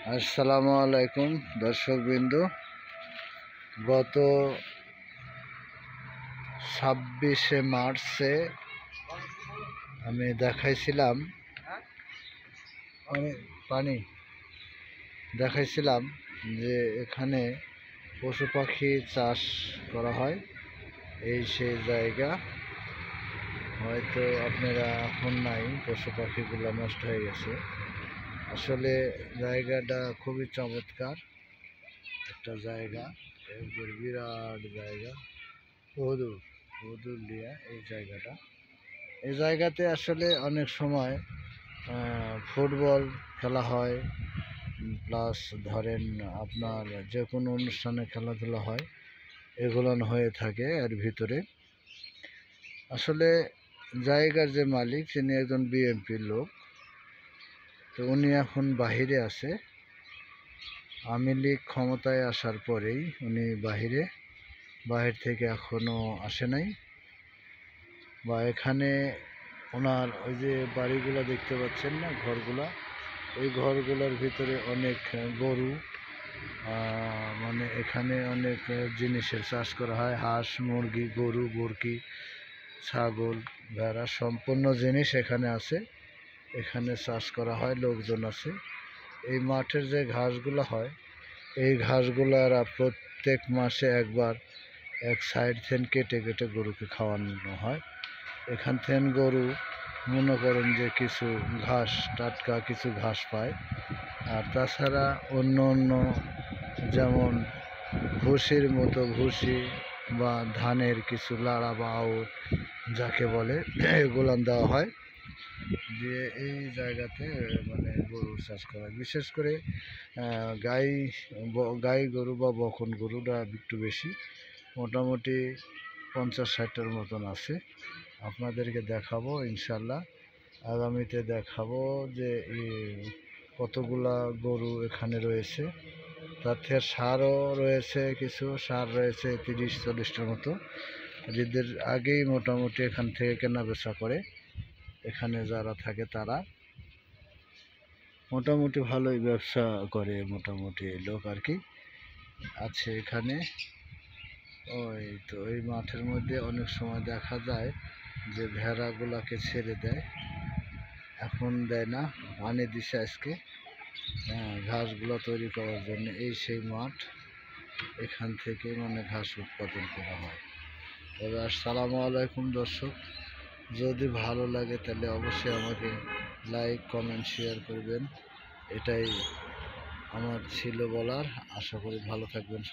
আসসালামু আলাইকুম দর্শকবৃন্দ। গত 26শে মার্চে আমি দেখাইছিলাম যে এখানে পশু পাখি চাষ করা হয়। এই সেই জায়গা, হয়তো আপনারা এখন নাই, পশু পাখিগুলো নষ্ট হয়ে গেছে। আসলে জায়গাটা খুবই চমৎকার একটা জায়গা, বিরাট জায়গা, বহুদূর দিয়া এই জায়গাতে আসলে অনেক সময় ফুটবল খেলা হয়, প্লাস ধরেন আপনার যে কোনো অনুষ্ঠানে খেলাধুলা হয়, এগুলো হয়ে থাকে। এর ভিতরে আসলে জায়গার যে মালিক, তিনি একজন বিএনপির লোক। তো উনি এখন বাহিরে আছে। আওয়ামী লীগ ক্ষমতায় আসার পরেই উনি বাহির থেকে এখনো আসে নাই। বা এখানে ওনার ওই যে বাড়িগুলো দেখতে পাচ্ছেন না, ঘরগুলা, ওই ঘরগুলোর ভিতরে অনেক গরু, মানে এখানে অনেক জিনিসের চাষ করা হয়। হাঁস, মুরগি, গরু, বরকি, ছাগল, ভেড়া, সম্পূর্ণ জিনিস এখানে আছে। এখানে চাষ করা হয়, লোকজন আছে। এই মাঠের যে ঘাসগুলো হয়, এই ঘাসগুলার প্রত্যেক মাসে একবার এক সাইড থেকে কেটে কেটে গরুকে খাওয়ানো হয়। এখান থেকে গরু মনে করেন যে কিছু ঘাস, টাটকা কিছু ঘাস পায়। আর তাছাড়া অন্য যেমন ভুসির মতো ভুসি বা ধানের কিছু লাড়া বা আউট যাকে বলে, এগুলান দেওয়া হয়। দিয়ে এই জায়গাতে মানে গরুর চাষ করা হয়। বিশেষ করে গাই গরু বা বকন গরুটা একটু বেশি, মোটামুটি 50-60টার মতন আছে। আপনাদেরকে দেখাবো ইনশাল্লাহ, আগামীতে দেখাবো যে কতগুলা গরু এখানে রয়েছে। তার থেকে সারও রয়েছে, কিছু সার রয়েছে 30-40টার মতো। ঈদের আগেই মোটামুটি এখান থেকে কেনা বেচা করে। এখানে যারা থাকে তারা মোটামুটি ভালোই ব্যবসা করে, মোটামুটি লোক আর কি আছে এখানে। ওই তো এই মাঠের মধ্যে অনেক সময় দেখা যায় যে ভেড়াগুলাকে ছেড়ে দেয়, এখন দেয় না, পানি দিছে আজকে ঘাসগুলো তৈরি করার জন্য। এই সেই মাঠ, এখান থেকে মানে ঘাস উৎপাদন করা হয়। তবে আসসালামু আলাইকুম দর্শক, যদি ভালো লাগে তাহলে অবশ্যই আমাকে লাইক, কমেন্ট, শেয়ার করবেন। এটাই আমার ছিল বলার। আশা করি ভালো থাকবেন সবাই।